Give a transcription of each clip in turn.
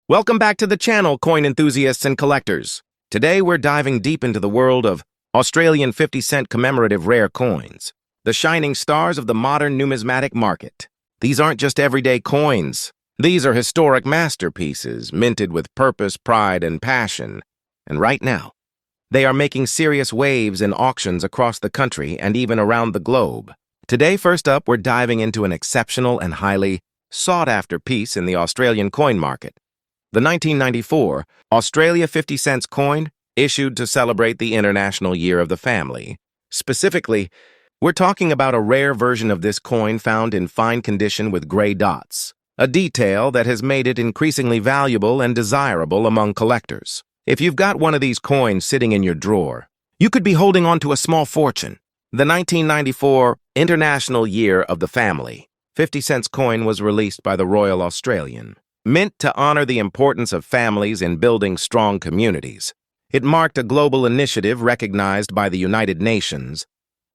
Welcome back to the channel, coin enthusiasts and collectors. Today we're diving deep into the world of Australian 50-cent commemorative rare coins, the shining stars of the modern numismatic market. These aren't just everyday coins. These are historic masterpieces, minted with purpose, pride, and passion. And right now, they are making serious waves in auctions across the country and even around the globe. Today, first up, we're diving into an exceptional and highly sought-after piece in the Australian coin market. The 1994 Australia 50 cents coin, issued to celebrate the International Year of the Family. Specifically, we're talking about a rare version of this coin found in fine condition with gray dots, a detail that has made it increasingly valuable and desirable among collectors. If you've got one of these coins sitting in your drawer, you could be holding on to a small fortune. The 1994 International Year of the Family 50 cents coin was released by the Royal Australian Mint to honor the importance of families in building strong communities. It marked a global initiative recognized by the United Nations,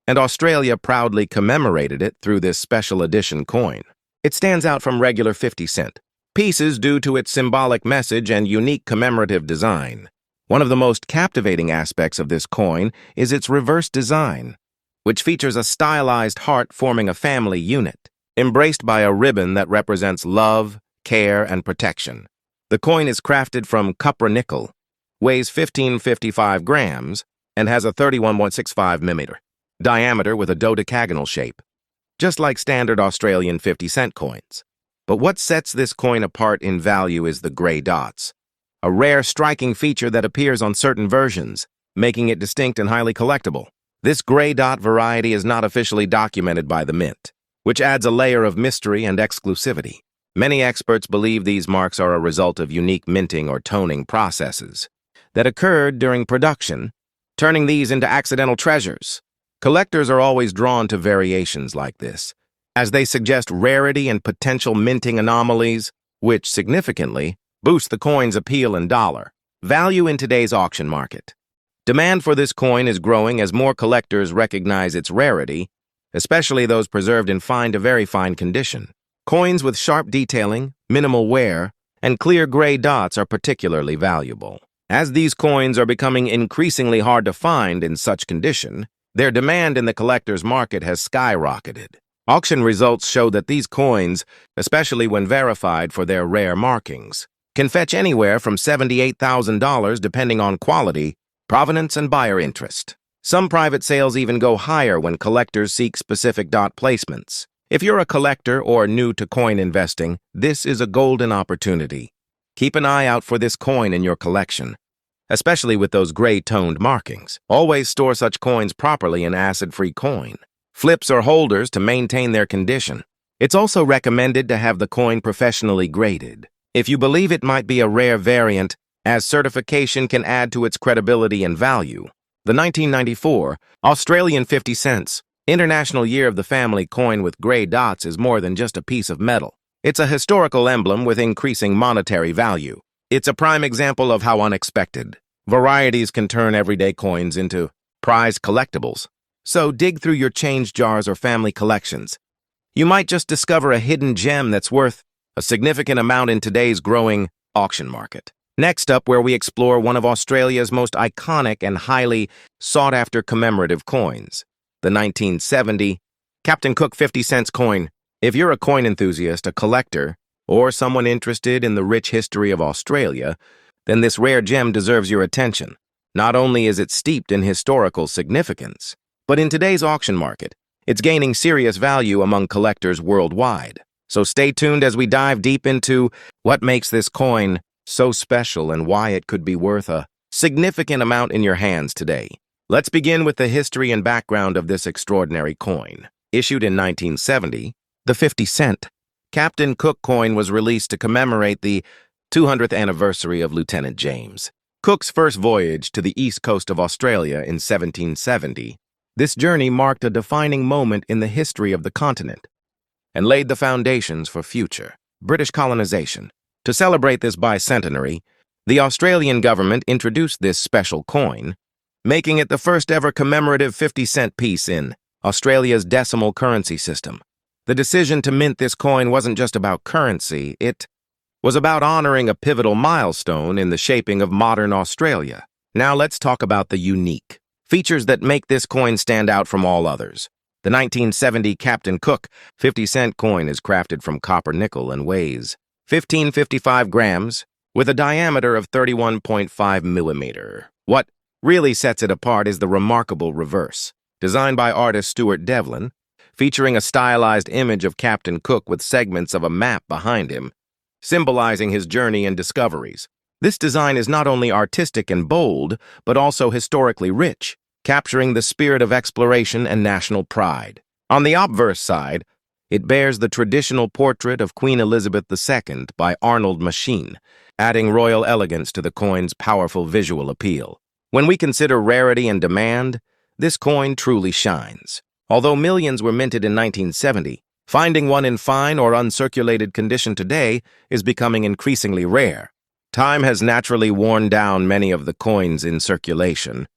and Australia proudly commemorated it through this special edition coin. It stands out from regular 50-cent pieces due to its symbolic message and unique commemorative design. One of the most captivating aspects of this coin is its reverse design, which features a stylized heart forming a family unit, embraced by a ribbon that represents love, care, and protection. The coin is crafted from copper nickel, weighs 1555 grams, and has a 31.65 mm diameter with a dodecagonal shape, just like standard Australian 50-cent coins. But what sets this coin apart in value is the gray dots, a rare striking feature that appears on certain versions, making it distinct and highly collectible. This gray dot variety is not officially documented by the Mint, which adds a layer of mystery and exclusivity. Many experts believe these marks are a result of unique minting or toning processes that occurred during production, turning these into accidental treasures. Collectors are always drawn to variations like this, as they suggest rarity and potential minting anomalies, which significantly boost the coin's appeal and dollar value in today's auction market. Demand for this coin is growing as more collectors recognize its rarity, especially those preserved in fine to very fine condition. Coins with sharp detailing, minimal wear, and clear gray dots are particularly valuable. As these coins are becoming increasingly hard to find in such condition, their demand in the collector's market has skyrocketed. Auction results show that these coins, especially when verified for their rare markings, can fetch anywhere from $78,000 depending on quality, provenance, and buyer interest. Some private sales even go higher when collectors seek specific dot placements. If you're a collector or new to coin investing, this is a golden opportunity. Keep an eye out for this coin in your collection, especially with those gray-toned markings. Always store such coins properly in acid-free coin flips or holders to maintain their condition. It's also recommended to have the coin professionally graded if you believe it might be a rare variant, as certification can add to its credibility and value. The 1994 Australian 50 cents International Year of the Family coin with gray dots is more than just a piece of metal. It's a historical emblem with increasing monetary value. It's a prime example of how unexpected varieties can turn everyday coins into prized collectibles. So dig through your change jars or family collections. You might just discover a hidden gem that's worth a significant amount in today's growing auction market. Next up, where we explore one of Australia's most iconic and highly sought-after commemorative coins, the 1970 Captain Cook 50 cents coin. If you're a coin enthusiast, a collector, or someone interested in the rich history of Australia, then this rare gem deserves your attention. Not only is it steeped in historical significance, but in today's auction market, it's gaining serious value among collectors worldwide. So stay tuned as we dive deep into what makes this coin so special and why it could be worth a significant amount in your hands today. Let's begin with the history and background of this extraordinary coin. Issued in 1970, the 50-cent Captain Cook coin was released to commemorate the 200th anniversary of Lieutenant James Cook's first voyage to the east coast of Australia in 1770. This journey marked a defining moment in the history of the continent and laid the foundations for future British colonization. To celebrate this bicentenary, the Australian government introduced this special coin, making it the first ever commemorative 50-cent piece in Australia's decimal currency system. The decision to mint this coin wasn't just about currency, it was about honoring a pivotal milestone in the shaping of modern Australia. Now let's talk about the unique features that make this coin stand out from all others. The 1970 Captain Cook 50-cent coin is crafted from copper nickel and weighs 1555 grams with a diameter of 31.5 millimeter. What really sets it apart is the remarkable reverse, designed by artist Stuart Devlin, featuring a stylized image of Captain Cook with segments of a map behind him, symbolizing his journey and discoveries. This design is not only artistic and bold, but also historically rich, capturing the spirit of exploration and national pride. On the obverse side, it bears the traditional portrait of Queen Elizabeth II by Arnold Machin, adding royal elegance to the coin's powerful visual appeal. When we consider rarity and demand, this coin truly shines. Although millions were minted in 1970, finding one in fine or uncirculated condition today is becoming increasingly rare. Time has naturally worn down many of the coins in circulation,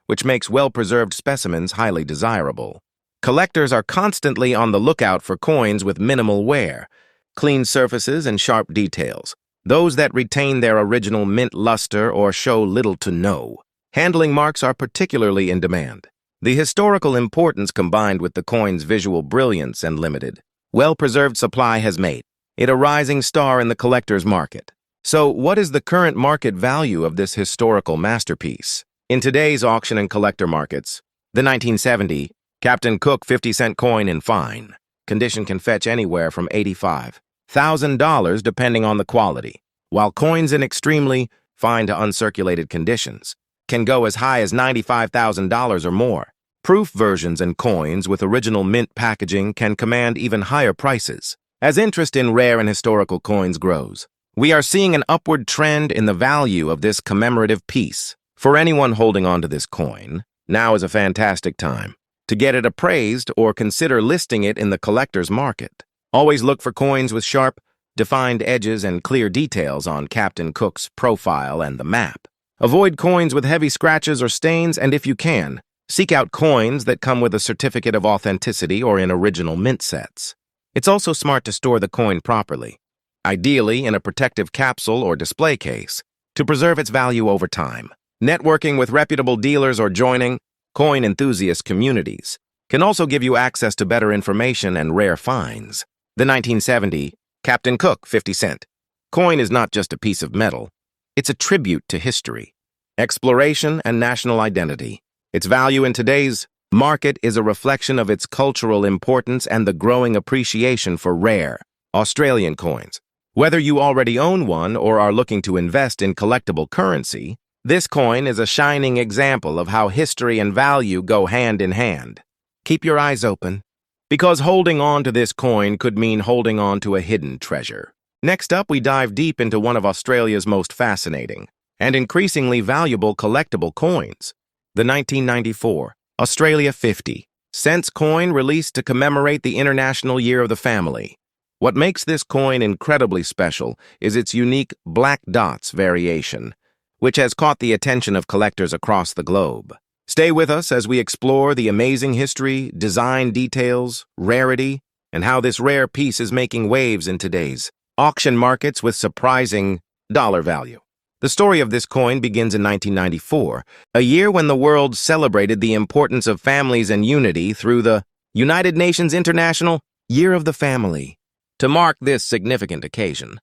which makes well-preserved specimens highly desirable. Collectors are constantly on the lookout for coins with minimal wear, clean surfaces, and sharp details, those that retain their original mint luster or show little to no. Handling marks are particularly in demand. The historical importance combined with the coin's visual brilliance and limited, well-preserved supply has made it a rising star in the collector's market. So, what is the current market value of this historical masterpiece? In today's auction and collector markets, the 1970 Captain Cook 50-cent coin in fine condition can fetch anywhere from $85,000 depending on the quality, while coins in extremely fine to uncirculated conditions can go as high as $95,000 or more. Proof versions and coins with original mint packaging can command even higher prices. As interest in rare and historical coins grows, we are seeing an upward trend in the value of this commemorative piece. For anyone holding on to this coin, now is a fantastic time to get it appraised or consider listing it in the collector's market. Always look for coins with sharp, defined edges and clear details on Captain Cook's profile and the map. Avoid coins with heavy scratches or stains, and if you can, seek out coins that come with a certificate of authenticity or in original mint sets. It's also smart to store the coin properly, ideally in a protective capsule or display case, to preserve its value over time. Networking with reputable dealers or joining coin enthusiast communities can also give you access to better information and rare finds. The 1970 Captain Cook 50-cent coin is not just a piece of metal. It's a tribute to history, exploration, and national identity. Its value in today's market is a reflection of its cultural importance and the growing appreciation for rare Australian coins. Whether you already own one or are looking to invest in collectible currency, this coin is a shining example of how history and value go hand in hand. Keep your eyes open, because holding on to this coin could mean holding on to a hidden treasure. Next up, we dive deep into one of Australia's most fascinating and increasingly valuable collectible coins, the 1994 Australia 50-cent coin released to commemorate the International Year of the Family. What makes this coin incredibly special is its unique black dots variation, which has caught the attention of collectors across the globe. Stay with us as we explore the amazing history, design details, rarity, and how this rare piece is making waves in today's auction markets with surprising dollar value. The story of this coin begins in 1994, a year when the world celebrated the importance of families and unity through the United Nations International Year of the Family. To mark this significant occasion,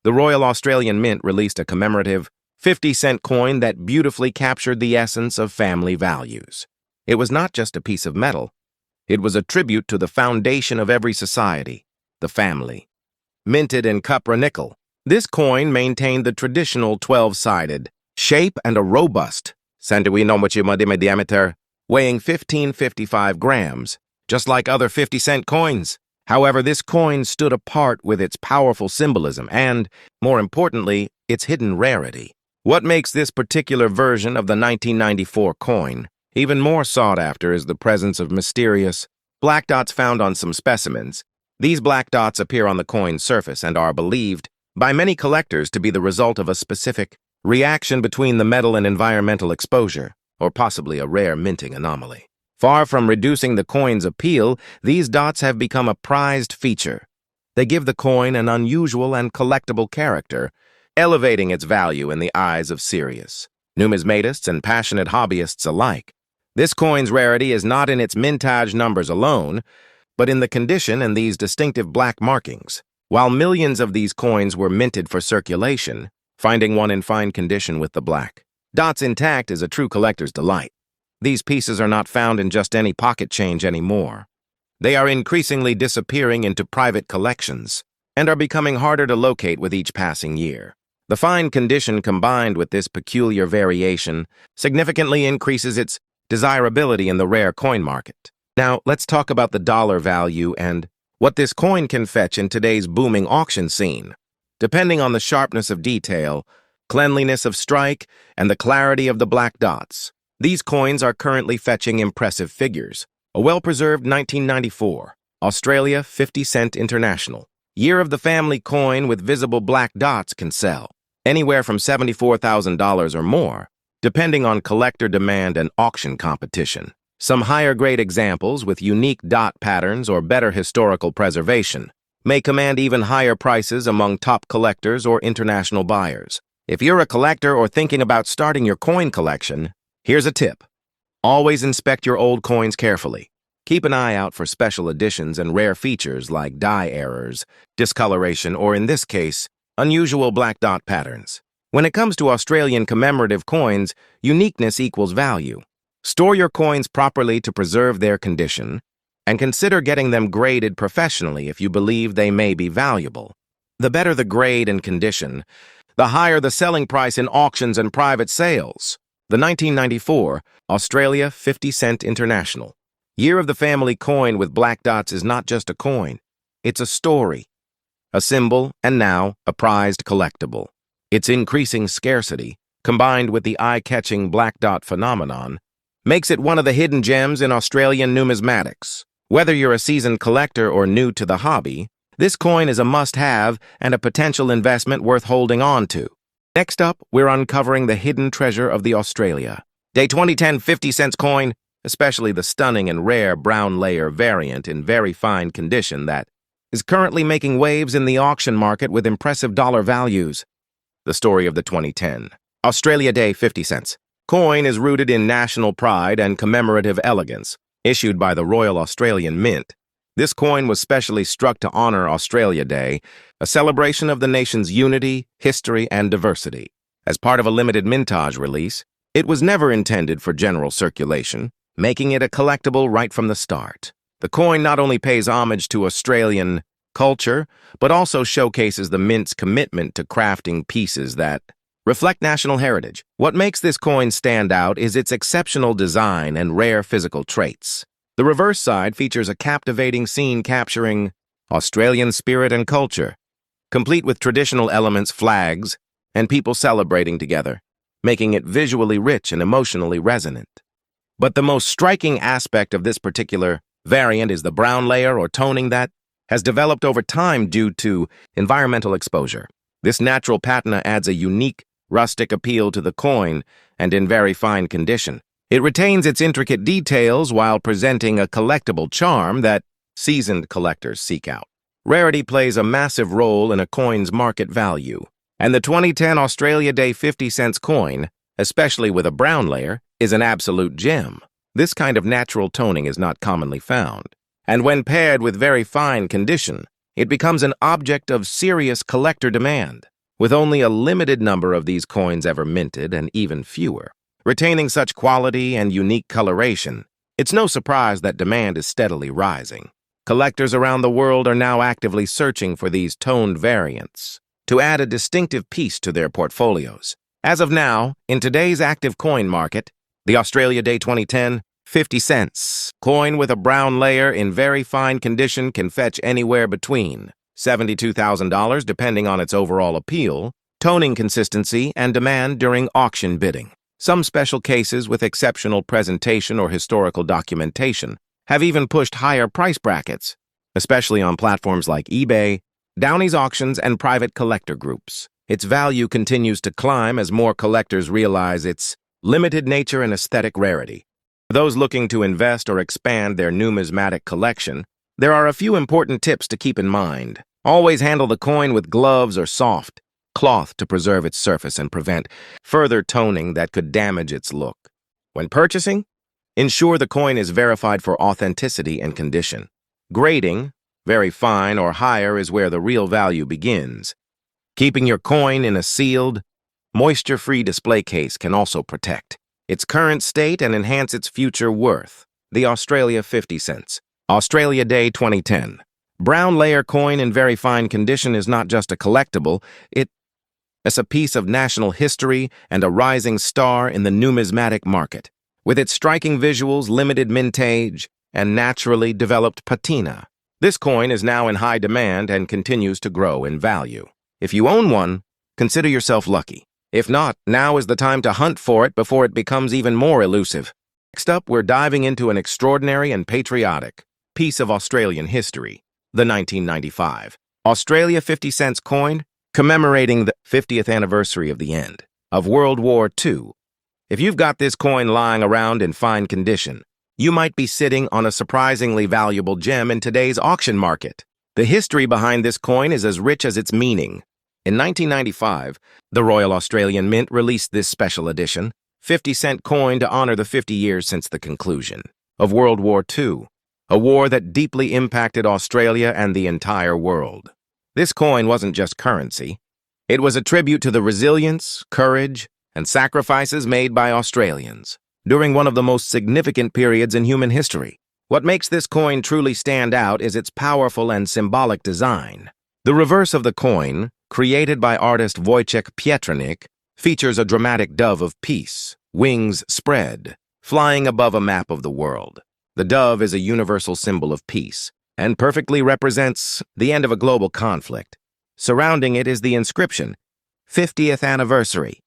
the Royal Australian Mint released a commemorative 50-cent coin that beautifully captured the essence of family values. It was not just a piece of metal. It was a tribute to the foundation of every society, the family. Minted in copper nickel, this coin maintained the traditional 12-sided shape and a robust diameter, weighing 1555 grams, just like other 50-cent coins. However, this coin stood apart with its powerful symbolism and, more importantly, its hidden rarity. What makes this particular version of the 1994 coin even more sought after is the presence of mysterious black dots found on some specimens. These black dots appear on the coin's surface and are believed by many collectors to be the result of a specific reaction between the metal and environmental exposure, or possibly a rare minting anomaly. Far from reducing the coin's appeal, these dots have become a prized feature. They give the coin an unusual and collectible character, elevating its value in the eyes of serious numismatists and passionate hobbyists alike. This coin's rarity is not in its mintage numbers alone, but in the condition and these distinctive black markings. While millions of these coins were minted for circulation, finding one in fine condition with the black dots intact is a true collector's delight. These pieces are not found in just any pocket change anymore. They are increasingly disappearing into private collections and are becoming harder to locate with each passing year. The fine condition combined with this peculiar variation significantly increases its desirability in the rare coin market. Now, let's talk about the dollar value and what this coin can fetch in today's booming auction scene. Depending on the sharpness of detail, cleanliness of strike, and the clarity of the black dots, these coins are currently fetching impressive figures. A well-preserved 1994 Australia 50-cent International Year of the Family coin with visible black dots can sell anywhere from $74,000 or more, depending on collector demand and auction competition. Some higher-grade examples with unique dot patterns or better historical preservation may command even higher prices among top collectors or international buyers. If you're a collector or thinking about starting your coin collection, here's a tip. Always inspect your old coins carefully. Keep an eye out for special editions and rare features like dye errors, discoloration, or in this case, unusual black dot patterns. When it comes to Australian commemorative coins, uniqueness equals value. Store your coins properly to preserve their condition, and consider getting them graded professionally if you believe they may be valuable. The better the grade and condition, the higher the selling price in auctions and private sales. The 1994 Australia 50-cent International Year of the Family coin with black dots is not just a coin. It's a story, a symbol, and now a prized collectible. Its increasing scarcity, combined with the eye-catching black dot phenomenon, makes it one of the hidden gems in Australian numismatics. Whether you're a seasoned collector or new to the hobby, this coin is a must-have and a potential investment worth holding on to. Next up, we're uncovering the hidden treasure of the Australia Day 2010 50-cent coin, especially the stunning and rare brown layer variant in very fine condition that is currently making waves in the auction market with impressive dollar values. The story of the 2010 Australia Day 50 cents coin is rooted in national pride and commemorative elegance, issued by the Royal Australian Mint. This coin was specially struck to honor Australia Day, a celebration of the nation's unity, history, and diversity. As part of a limited mintage release, it was never intended for general circulation, making it a collectible right from the start. The coin not only pays homage to Australian culture, but also showcases the Mint's commitment to crafting pieces that reflect national heritage. What makes this coin stand out is its exceptional design and rare physical traits. The reverse side features a captivating scene capturing Australian spirit and culture, complete with traditional elements, flags, and people celebrating together, making it visually rich and emotionally resonant. But the most striking aspect of this particular variant is the brown layer or toning that has developed over time due to environmental exposure. This natural patina adds a unique, rustic appeal to the coin and in very fine condition. It retains its intricate details while presenting a collectible charm that seasoned collectors seek out. Rarity plays a massive role in a coin's market value, and the 2010 Australia Day 50 cents coin, especially with a brown layer, is an absolute gem. This kind of natural toning is not commonly found, and when paired with very fine condition, it becomes an object of serious collector demand. With only a limited number of these coins ever minted and even fewer retaining such quality and unique coloration, it's no surprise that demand is steadily rising. Collectors around the world are now actively searching for these toned variants to add a distinctive piece to their portfolios. As of now, in today's active coin market, the Australia Day 2010 50 cents coin with a brown layer in very fine condition can fetch anywhere between $72,000 depending on its overall appeal, toning consistency, and demand during auction bidding. Some special cases with exceptional presentation or historical documentation have even pushed higher price brackets, especially on platforms like eBay, Downey's auctions, and private collector groups. Its value continues to climb as more collectors realize its limited nature and aesthetic rarity. For those looking to invest or expand their numismatic collection, there are a few important tips to keep in mind. Always handle the coin with gloves or soft cloth to preserve its surface and prevent further toning that could damage its look. When purchasing, ensure the coin is verified for authenticity and condition. Grading, very fine or higher, is where the real value begins. Keeping your coin in a sealed, moisture-free display case can also protect its current state and enhance its future worth. The Australia 50 cents. Australia Day 2010. Brown layer coin in very fine condition is not just a collectible, it's a piece of national history and a rising star in the numismatic market. With its striking visuals, limited mintage, and naturally developed patina, this coin is now in high demand and continues to grow in value. If you own one, consider yourself lucky. If not, now is the time to hunt for it before it becomes even more elusive. Next up, we're diving into an extraordinary and patriotic piece of Australian history, the 1995 Australia 50 cents coin, commemorating the 50th anniversary of the end of World War II. If you've got this coin lying around in fine condition, you might be sitting on a surprisingly valuable gem in today's auction market. The history behind this coin is as rich as its meaning. In 1995, the Royal Australian Mint released this special edition, 50-cent coin to honor the 50 years since the conclusion of World War II, a war that deeply impacted Australia and the entire world. This coin wasn't just currency. It was a tribute to the resilience, courage, and sacrifices made by Australians during one of the most significant periods in human history. What makes this coin truly stand out is its powerful and symbolic design. The reverse of the coin, created by artist Wojciech Pietrnik, features a dramatic dove of peace, wings spread, flying above a map of the world. The dove is a universal symbol of peace and perfectly represents the end of a global conflict. Surrounding it is the inscription, 50th Anniversary,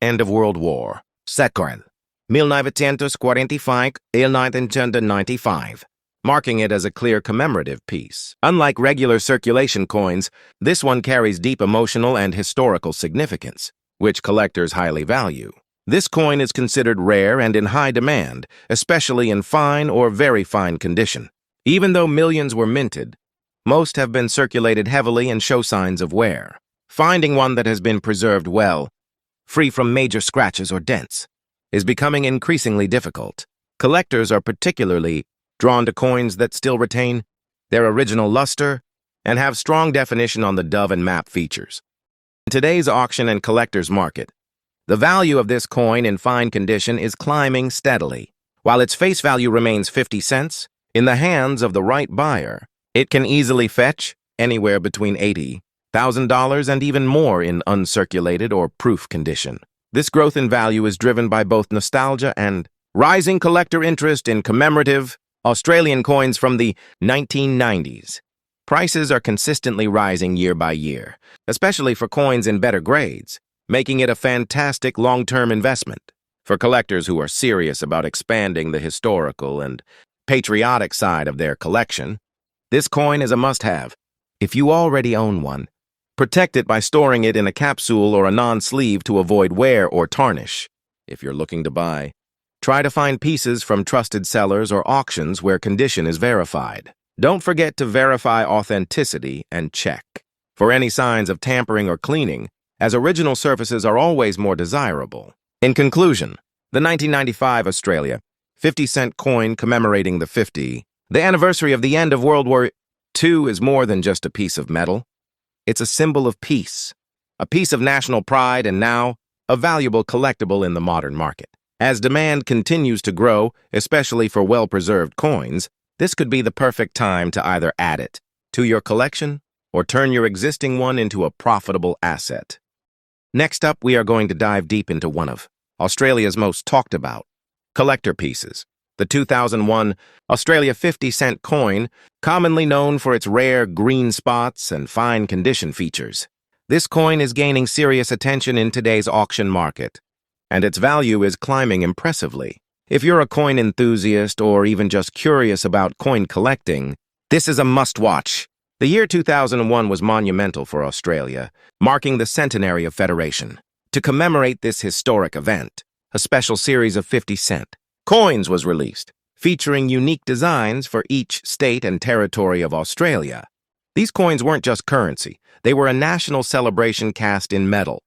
End of World War, Sequel, 1945-1995, marking it as a clear commemorative piece. Unlike regular circulation coins, this one carries deep emotional and historical significance, which collectors highly value. This coin is considered rare and in high demand, especially in fine or very fine condition. Even though millions were minted, most have been circulated heavily and show signs of wear. Finding one that has been preserved well, free from major scratches or dents, is becoming increasingly difficult. Collectors are particularly drawn to coins that still retain their original luster and have strong definition on the dove and map features. In today's auction and collector's market, the value of this coin in fine condition is climbing steadily. While its face value remains 50 cents, in the hands of the right buyer, it can easily fetch anywhere between $80,000 and even more in uncirculated or proof condition. This growth in value is driven by both nostalgia and rising collector interest in commemorative Australian coins from the 1990s. Prices are consistently rising year by year, especially for coins in better grades, making it a fantastic long-term investment. For collectors who are serious about expanding the historical and patriotic side of their collection, this coin is a must-have. If you already own one, protect it by storing it in a capsule or a non-sleeve to avoid wear or tarnish. If you're looking to buy, try to find pieces from trusted sellers or auctions where condition is verified. Don't forget to verify authenticity and check for any signs of tampering or cleaning, as original surfaces are always more desirable. In conclusion, the 1995 Australia 50-cent coin commemorating the anniversary of the end of World War II is more than just a piece of metal. It's a symbol of peace, a piece of national pride, and now a valuable collectible in the modern market. As demand continues to grow, especially for well-preserved coins, this could be the perfect time to either add it to your collection or turn your existing one into a profitable asset. Next up, we are going to dive deep into one of Australia's most talked about collector pieces, the 2001 Australia 50-cent coin, commonly known for its rare green spots and fine condition features. This coin is gaining serious attention in today's auction market, and its value is climbing impressively. If you're a coin enthusiast or even just curious about coin collecting, this is a must-watch. The year 2001 was monumental for Australia, marking the centenary of Federation. To commemorate this historic event, a special series of 50-cent coins was released, featuring unique designs for each state and territory of Australia. These coins weren't just currency. They were a national celebration cast in metal.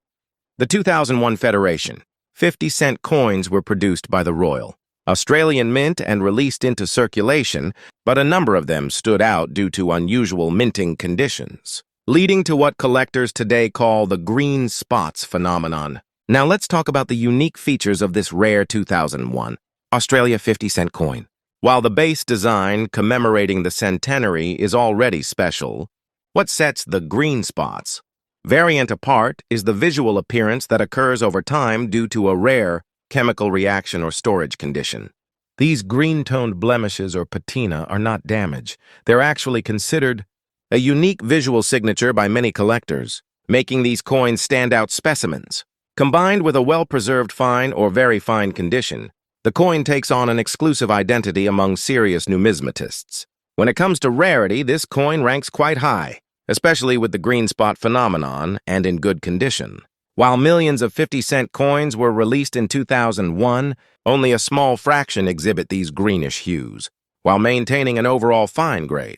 The 2001 Federation. 50-cent coins were produced by the Royal Australian Mint and released into circulation, but a number of them stood out due to unusual minting conditions, leading to what collectors today call the green spots phenomenon. Now let's talk about the unique features of this rare 2001 Australia 50-cent coin. While the base design commemorating the centenary is already special, what sets the green spots variant apart is the visual appearance that occurs over time due to a rare chemical reaction or storage condition. These green-toned blemishes or patina are not damage. They're actually considered a unique visual signature by many collectors, making these coins standout specimens. Combined with a well-preserved fine or very fine condition, the coin takes on an exclusive identity among serious numismatists. When it comes to rarity, this coin ranks quite high, especially with the green spot phenomenon and in good condition. While millions of 50-cent coins were released in 2001, only a small fraction exhibit these greenish hues, while maintaining an overall fine grade.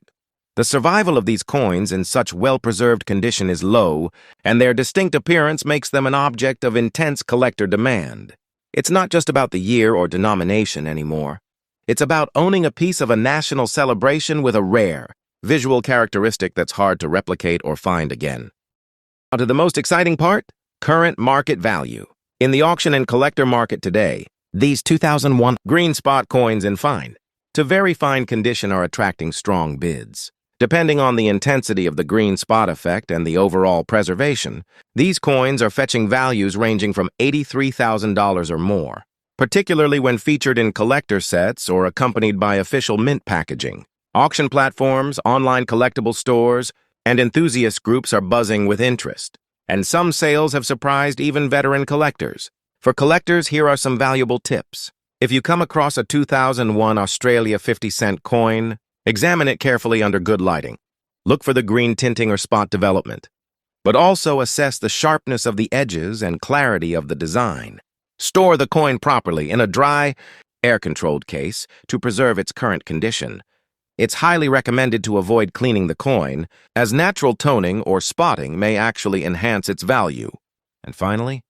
The survival of these coins in such well-preserved condition is low, and their distinct appearance makes them an object of intense collector demand. It's not just about the year or denomination anymore. It's about owning a piece of a national celebration with a rare, visual characteristic that's hard to replicate or find again. Now to the most exciting part, current market value. In the auction and collector market today, these 2001 green spot coins in fine to very fine condition are attracting strong bids. Depending on the intensity of the green spot effect and the overall preservation, these coins are fetching values ranging from $83,000 or more, particularly when featured in collector sets or accompanied by official mint packaging. Auction platforms, online collectible stores, and enthusiast groups are buzzing with interest, and some sales have surprised even veteran collectors. For collectors, here are some valuable tips. If you come across a 2001 Australia 50-cent coin, examine it carefully under good lighting. Look for the green tinting or spot development, but also assess the sharpness of the edges and clarity of the design. Store the coin properly in a dry, air-controlled case to preserve its current condition. It's highly recommended to avoid cleaning the coin, as natural toning or spotting may actually enhance its value. And finally,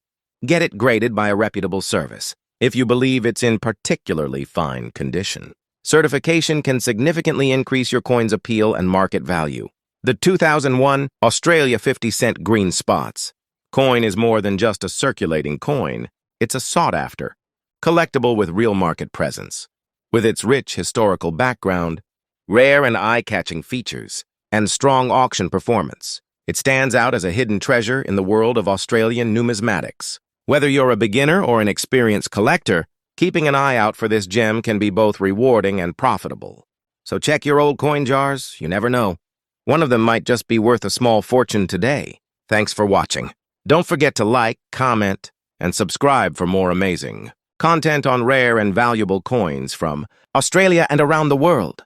get it graded by a reputable service, if you believe it's in particularly fine condition. Certification can significantly increase your coin's appeal and market value. The 2001 Australia 50-cent green spots coin is more than just a circulating coin. It's a sought-after, collectible with real market presence. With its rich historical background, rare and eye-catching features, and strong auction performance, it stands out as a hidden treasure in the world of Australian numismatics. Whether you're a beginner or an experienced collector, keeping an eye out for this gem can be both rewarding and profitable. So check your old coin jars, you never know. One of them might just be worth a small fortune today. Thanks for watching. Don't forget to like, comment, and subscribe for more amazing content on rare and valuable coins from Australia and around the world.